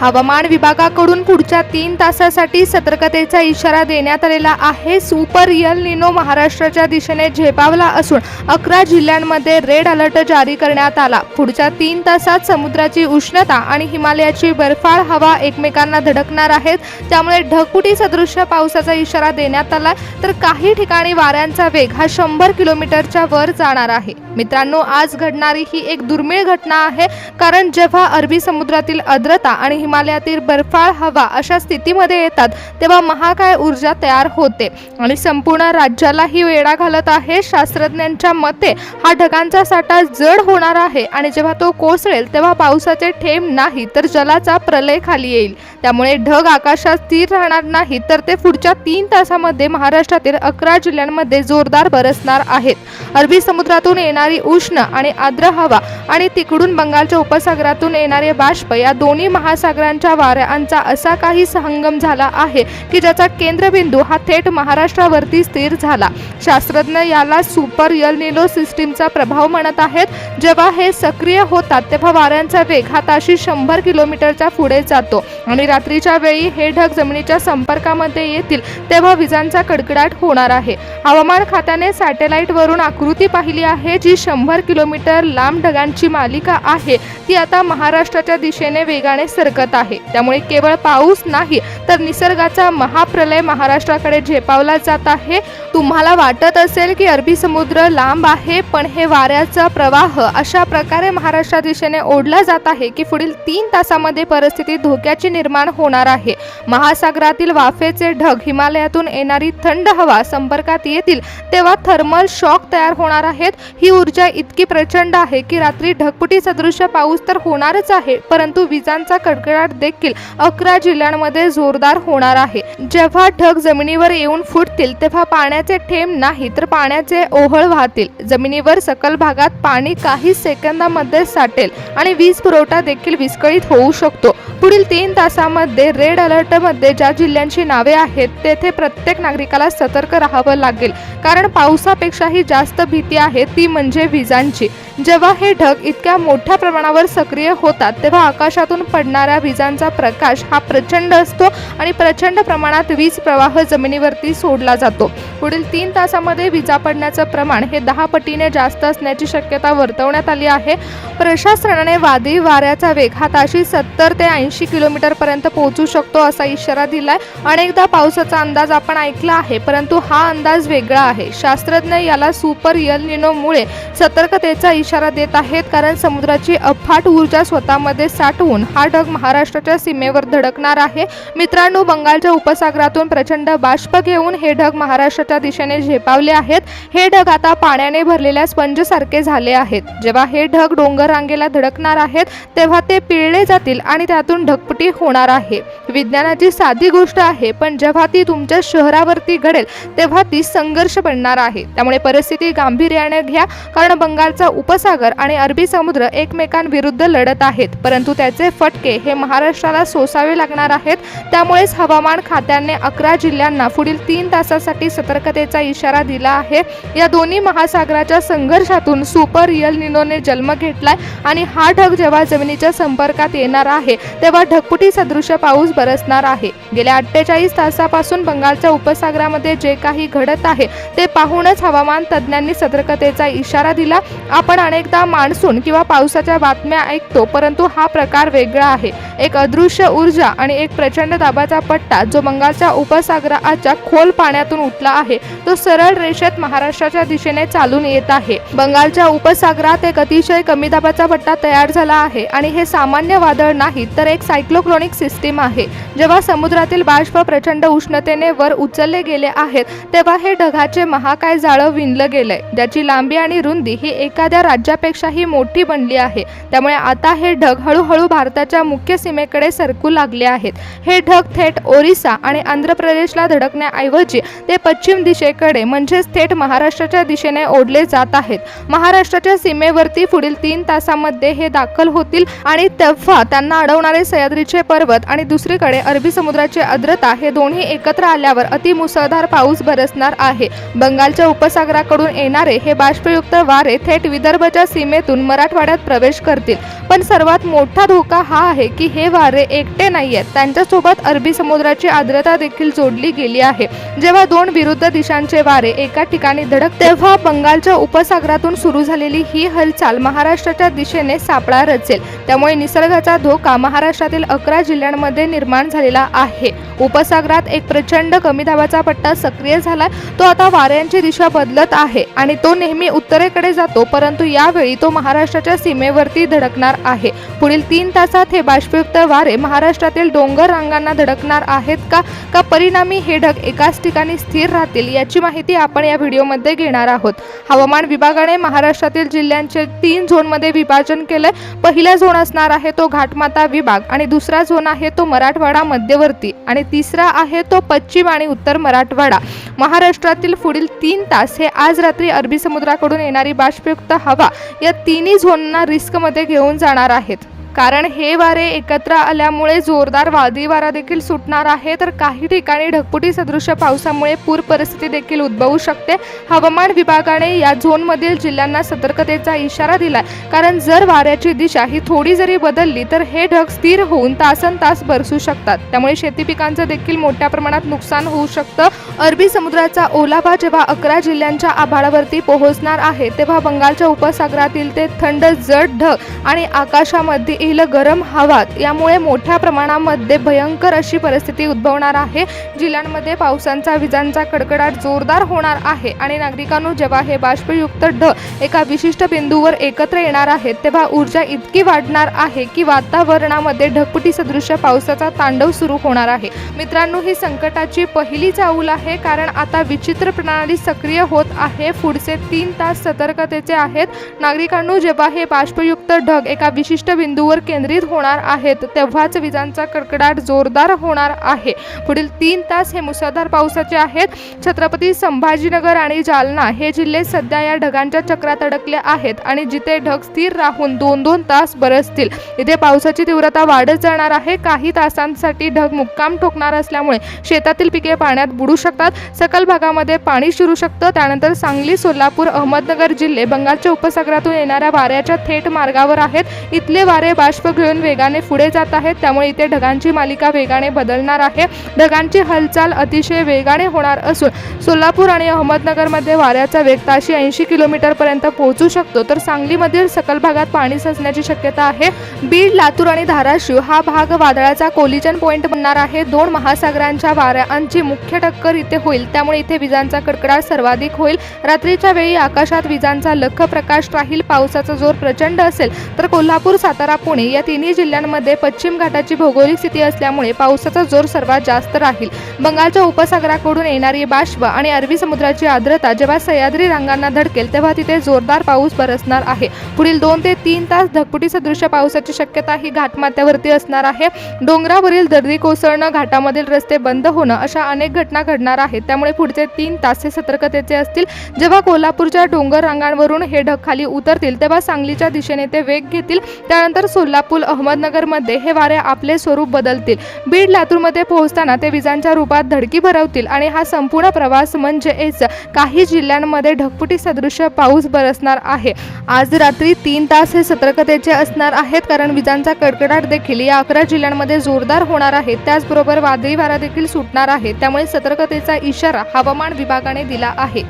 हवामान विभागाकडून पुढच्या 3 तासासाठी सतर्कतेचा इशारा देण्यात आलेला आहे। सुपर एल निनो महाराष्ट्राच्या दिशेने झेपावला असून 11 जिल्ह्यांमध्ये रेड अलर्ट जारी करण्यात आला। पुढच्या 3 तासात समुद्राची उष्णता आणि हिमालयाची बर्फाळ हवा एकमेकांना धडकणार आहेत, त्यामुळे ढगफुटी सदृश पावसाचा इशारा देण्यात आला। तर काही ठिकाणी वाऱ्यांचा वेग हा 100 किलोमीटरच्या वर जाणार आहे। मित्रांनो, आज घडणारी ही एक दुर्मिळ घटना आहे, कारण जेव्हा अरबी समुद्रातील आर्द्रता आणि हिमालयातील बर्फाळ हवा अशा स्थितीमध्ये येतात तेव्हा महाकाय ऊर्जा तयार होते आणि संपूर्ण राज्याला ही वेढा घालत आहे। शास्त्रज्ञांच्या मते हा ढगांचा साठा जड होणार आहे आणि जेव्हा तो कोसळेल तेव्हा पावसाचे थेंब नाही तर जलाचा प्रलय खाली येईल। त्यामुळे ढग आकाशात स्थिर राहणार नाही, तर ते पुढच्या 3 तासामध्ये महाराष्ट्रातील 11 जिल्ह्यांमध्ये जोरदार बरसणार आहेत। अरबी समुद्रातून येणारी उष्ण आणि आर्द्र हवा आणि तिकडून बंगालच्या उपसागरातून येणारे बाष्प या दोन्ही महासागरांच्या वाऱ्यांचा असा काही संगम झाला आहे की ज्याचा केंद्रबिंदू हा थेट महाराष्ट्रावरती स्थिर झाला। शास्त्रज्ञ याला सुपर एल निनो सिस्टीमचा प्रभाव म्हणत आहेत। जेव्हा हे सक्रिय होतात तेव्हा वाऱ्यांचा वेग हा ताशी 100 किलोमीटरच्या पुढे जातो आणि रात्रीच्या वेळी हे ढग जमिनीच्या संपर्कामध्ये येतील तेव्हा विजांचा कडकडाट होणार आहे। हवामान खात्याने सॅटेलाइट वरून आकृती पाहिली आहे, जी 100 किलोमीटर लांब ढगांची मालिका आहे ती आता महाराष्ट्राच्या दिशेने वेगाने सरकत आहे। त्यामुळे केवळ पाऊस नाही तर निसर्गाचा महाप्रलय महाराष्ट्राकडे झेपावला जात आहे। तुम्हाला वाटत असेल की अरबी समुद्र लांब आहे, पण हे वाऱ्याचा प्रवाह अशा प्रकारे महाराष्ट्रा दिशेने ओढला जात आहे की पुढील 3 तासामध्ये परिस्थिती धोक्याची निर्माण होणार आहे। महासागरातील वाफेचे ढग हिमालयातून येणारी थंड हवा संपर्कात येतील तेव्हा थर्मल शॉक तयार होणार आहेत। ही ऊर्जा इतकी प्रचंड आहे की रात्री ढगफुटी सदृश पाऊस तर होणारच आहे, परंतु विजांचा कडकडाट देखील 11 जिल्ह्यांमध्ये जोरदार होणार आहे। जेव्हा ढग जमिनीवर येऊन फुटतील तेव्हा पाण्याचे थेंब नाही तर पाण्याचे ओहळ वाहतील। जमिनीवर सकल भागात पाणी काही सेकंदामध्ये साठेल आणि वीज पुरवठा देखील विस्कळीत होऊ शकतो। पुढील 3 तासामध्ये रेड अलर्ट मध्ये ज्या जिल्ह्यांची नावे आहेत तेथे प्रत्येक नागरिकाला सतर्क राहावं लागेल, कारण पावसापेक्षाही जास्त भीती आहे ती म्हणजे विजांची। जेव्हा हे ढग इतक्या मोठ्या प्रमाणावर सक्रिय होतात तेव्हा आकाशातून पडणाऱ्या विजांचा प्रकाश हा प्रचंड असतो आणि प्रचंड प्रमाणात वीज प्रवाह जमिनीवरती सोडला जातो। पुढील 3 तासामध्ये विजा पडण्याचं प्रमाण हे 10 पटीने जास्त असण्याची शक्यता वर्तवण्यात आली आहे। प्रशासनाने वादळी वाऱ्याचा वेग हा ताशी 70 ते 80 किलोमीटर पर्यंत पोहोचू शकतो असा इशारा दिलाय। अनेकदा पावसाचा अंदाज आपण ऐकला आहे, परंतु हा अंदाज वेगळा आहे। शास्त्रज्ञ याला सुपर एल निनो मुळे सतर्कतेचा इशारा देत आहेत, कारण समुद्राची अफाट ऊर्जा स्वतःमध्ये साठवून हा ढग महाराष्ट्राच्या सीमेवर धडकणार आहे। मित्रांनो, बंगालच्या उपसागरातून प्रचंड बाष्प घेऊन हे ढग महाराष्ट्राच्या दिशेने झेपावले आहेत। हे ढग आता पाण्याने भरलेल्या स्पंजसारखे झाले आहेत। जेव्हा हे ढग डोंगर रांगेला धडकणार आहेत तेव्हा ते पिळले जातील आणि त्यातून ढगफुटी होणार आहे। विज्ञानाची साधी गोष्ट आहे, पण जेव्हा ती तुमच्या शहरावरती घडेल तेव्हा ती संघर्ष बनणार आहे। त्यामुळे परिस्थिती गांभीर्याने घ्या, कारण बंगालचा उपसागर आणि अरबी समुद्र एकमेकांविरुद्ध लढत आहेत, परंतु त्याचे फटके हे महाराष्ट्राला सोसावे लागणार आहेत। त्यामुळेच हवामान खात्याने 11 जिल्ह्यांना पुढील 3 तासासाठी सतर्कतेचा इशारा दिला आहे। या दोन्ही महासागराच्या संघर्षातून सुपर एल निनोने जन्म घेतलाय आणि हा ढग जेव्हा जमिनीच्या संपर्कात येणार आहे तेव्हा ढगफुटी सदृश पाऊस बरसणार आहे। गेल्या 48 तासापासून बंगालच्या उपसागरामध्ये जे काही घडत आहे ते पाहूनच हवामान तज्ज्ञांनी सतर्कतेचा इशारा दिला। आपण अनेकदा मान्सून किंवा पावसाच्या बातम्या ऐकतो, परंतु हा प्रकार वेगळा आहे। एक अदृश्य ऊर्जा आणि एक प्रचंड दाबाचा पट्टा जो बंगालच्या उपसागराच्या खोल पाण्यातून उठला आहे तो सरळ रेषेत महाराष्ट्राच्या दिशेने चालून येत आहे। बंगालच्या उपसागरात एक अतिशय कमी दाबाचा पट्टा तयार झाला आहे आणि हे सामान्य वादळ नाही तर एक सायक्लोक्रोनिक सिस्टीम आहे। जेव्हा समुद्रातील बाष्प प्रचंड उष्णतेने वर उचलले गेले आहेत तेव्हा हे ढगाचे महाकाय जाळं विणलं गेलंय, ज्याची लांबी आणि रुंदी ही एखाद्या राज्यापेक्षाही मोठी बनली आहे। त्यामुळे आता हे ढग हळूहळू भारताच्या मुख्य सीमेकडे सरकू लागले आहेत। हे ढग थेट ओरिसा आणि आंध्र प्रदेशला धडकण्याऐवजी ते पश्चिम दिशेकडे म्हणजेच थेट महाराष्ट्राच्या दिशेने ओढले जात आहेत। महाराष्ट्राच्या सीमेवरती पुढील 3 तासामध्ये हे दाखल होतील आणि तेव्हा त्यांना अडवणारे सह्याद्रीचे पर्वत आणि दुसरीकडे अरबी समुद्राची आर्द्रता हे दोन्ही एकत्र आल्यावर अतिमुसळधार पाऊस बरसणार आहे। बंगालच्या उपसागराकडून येणारे हे बाष्पयुक्त वारे थेट विदर्भच्या सीमेतून मराठवाड्यात प्रवेश करतील, पण सर्वात मोठा धोका हा आहे की हे वारे एकटे नाहीयेत, त्यांच्यासोबत अरबी समुद्राची आर्द्रता देखील जोडली गेली आहे। जेव्हा दोन विरुद्ध दिशांचे वारे एका ठिकाणी धडक तेव्हा बंगालच्या उपसागरातून सुरू झालेली ही हालचाल महाराष्ट्राच्या दिशेने सापळा रचेल। त्यामुळे निसर्गाचा धोका महाराष्ट्रातील 11 जिल्ह्यांमध्ये निर्माण झालेला आहे। उपसागरात एक प्रचंड कमी दाबाचा पट्टा सक्रिय झाला, तो आता वाऱ्यांची दिशा बदलत आहे आणि तो नेहमी उत्तरेकडे जातो, परंतु यावेळी तो महाराष्ट्राच्या सीमेवरती धडकणार आहे। पुढील 3 तासात हे बाष्पयुक्त वारे महाराष्ट्रातील डोंगर रांगांना धडकणार आहेत का परिणामी हे ढग एकाच ठिकाणी स्थिर राहतील, याची माहिती आपण या व्हिडिओमध्ये घेणार आहोत। हवामान विभागाने महाराष्ट्रातील जिल्ह्यांचे 3 झोनमध्ये विभाजन केले। पहिला झोन असणार आहे तो घाटमाता विभाग आणि दुसरा झोन आहे तो मराठवाडा मध्यवर्ती आणि तिसरा आहे तो पश्चिम आणि उत्तर मराठवाडा। महाराष्ट्रातील पुढील 3 तास हे आज रात्री अरबी समुद्राकडून येणारी बाष्पयुक्त हवा या तिन्ही झोनना रिस्कमध्ये घेऊन जाणार आहेत, कारण हे वारे एकत्र आल्यामुळे जोरदार वादळी वारा देखील सुटणार आहे, तर काही ठिकाणी ढगफुटी सदृश पावसामुळे पूर परिस्थिती देखील उद्भवू शकते। हवामान विभागाने या झोनमधील जिल्ह्यांना सतर्कतेचा इशारा दिलाय, कारण जर वाऱ्याची दिशा ही थोडी जरी बदलली तर हे ढग स्थिर होऊन तासनतास बरसू शकतात, त्यामुळे शेती पिकांचं देखील मोठ्या प्रमाणात नुकसान होऊ शकतं। अरबी समुद्राचा ओलावा जेव्हा 11 जिल्ह्यांच्या आभाळावरती पोहोचणार आहे, तेव्हा बंगालच्या उपसागरातील ते थंड जड ढग आणि आकाशामध्ये गरम हवा यामुळे मोठ्या प्रमाणामध्ये भयंकर अशी परिस्थिती उद्भवणार आहे। जिल्ह्यांमध्ये पावसांचा विजांचा कडकडाट जोरदार होणार आहे आणि नागरिकांनो, जेव्हा हे बाष्पयुक्त ढग एका विशिष्ट बिंदूवर एकत्र येणार आहेत, तेव्हा ऊर्जा इतकी वाढणार आहे की वातावरणामध्ये ढगफुटी सदृश पावसाचा तांडव सुरू होणार आहे। मित्रांनो, ही संकटाची पहिली चाहूल आहे, कारण आता विचित्र प्रणाली सक्रिय होत आहे। पुढचे 3 तास सतर्कतेचे आहेत। नागरिकांनो, जेव्हा हे बाष्पयुक्त ढग एका विशिष्ट बिंदूवर केंद्रित होणार आहेत, तेव्हाच विजांचा कडकडाट जोरदार होणार आहे। पुढील 3 तास हे मुसळधार पावसाचे आहेत। छत्रपती संभाजीनगर आणि जालना हे जिल्हे सध्या या ढगांच्या चक्रात अडकले आहेत आणि जिथे ढग स्थिर राहून 2-2 तास बरसतील, इथे पावसाची तीव्रता वाढत जाणार आहे। काही तासांसाठी ढग मुक्काम ठोकणार असल्यामुळे शेतातील पिके पाण्यात बुडू शकतात। सखल भागामध्ये पाणी शिरू शकतं। त्यानंतर सांगली, सोलापूर, अहमदनगर जिल्हे बंगालच्या उपसागरातून येणाऱ्या वाऱ्याच्या थेट मार्गावर आहेत। इथले वारे बाष्प घेऊन वेगाने पुढे जात आहेत, त्यामुळे इथे ढगांची मालिका वेगाने बदलणार आहे। ढगांची हालचाल अतिशय वेगाने होणार असून सोलापूर आणि अहमदनगरमध्ये वाऱ्याचा वेग ताशी 80 किलोमीटर पर्यंत पोहोचू शकतो, तर सांगलीमधील सखल भागात पाणी साचण्याची शक्यता आहे। बीड, लातूर आणि धाराशिव हा भाग वादळाचा कोलिजन पॉइंट बनणार आहे। 2 महासागरांच्या वाऱ्यांची मुख्य टक्कर इथे होईल, त्यामुळे इथे विजांचा कडकडाट सर्वाधिक होईल। रात्रीच्या वेळी आकाशात विजांचा लख्ख प्रकाश राहील। पावसाचा जोर प्रचंड असेल, तर कोल्हापूर, सातारा, पुणे या तिन्ही जिल्ह्यांमध्ये पश्चिम घाटाची भौगोलिक स्थिती असल्यामुळे पावसाचा जोर सर्वात जास्त राहील। बंगालच्या उपसागराकडून येणारी बाष्प आणि अरबी समुद्राची आर्द्रता जेव्हा सह्याद्री रांगांना धडकेल, तेव्हा तिथे जोरदार पाऊस बरसणार आहे। पुढील 2 ते 3 तास ढगफुटी सदृश पावसाची शक्यता ही घाटमाथ्यावरती असणार आहे। डोंगरावरील दरडी कोसळणं, घाटामधील रस्ते बंद होणं अशा अनेक घटना घडणार आहेत, त्यामुळे पुढचे 3 तास हे सतर्कतेचे असतील। जेव्हा कोल्हापूरच्या डोंगर रांगांवरून हे ढग खाली उतरतील, तेव्हा सांगलीच्या दिशेने ते वेग घेतील। त्यानंतर सोलापूर, अहमदनगरमध्ये हे वारे आपले स्वरूप बदलतील। बीड, लातूरमध्ये पोहोचताना ते विजांच्या रूपात धडकी भरवतील आणि हा संपूर्ण प्रवास म्हणजेच काही जिल्ह्यांमध्ये ढगफुटी सदृश पाऊस बरसणार आहे। आज रात्री 3 तास हे सतर्कतेचे असणार आहेत, कारण विजांचा कडकडाट देखील या 11 जिल्ह्यांमध्ये जोरदार होणार आहे। त्याचबरोबर वादळी वारा देखील सुटणार आहे, त्यामुळे सतर्कतेचा इशारा हवामान विभागाने दिला आहे।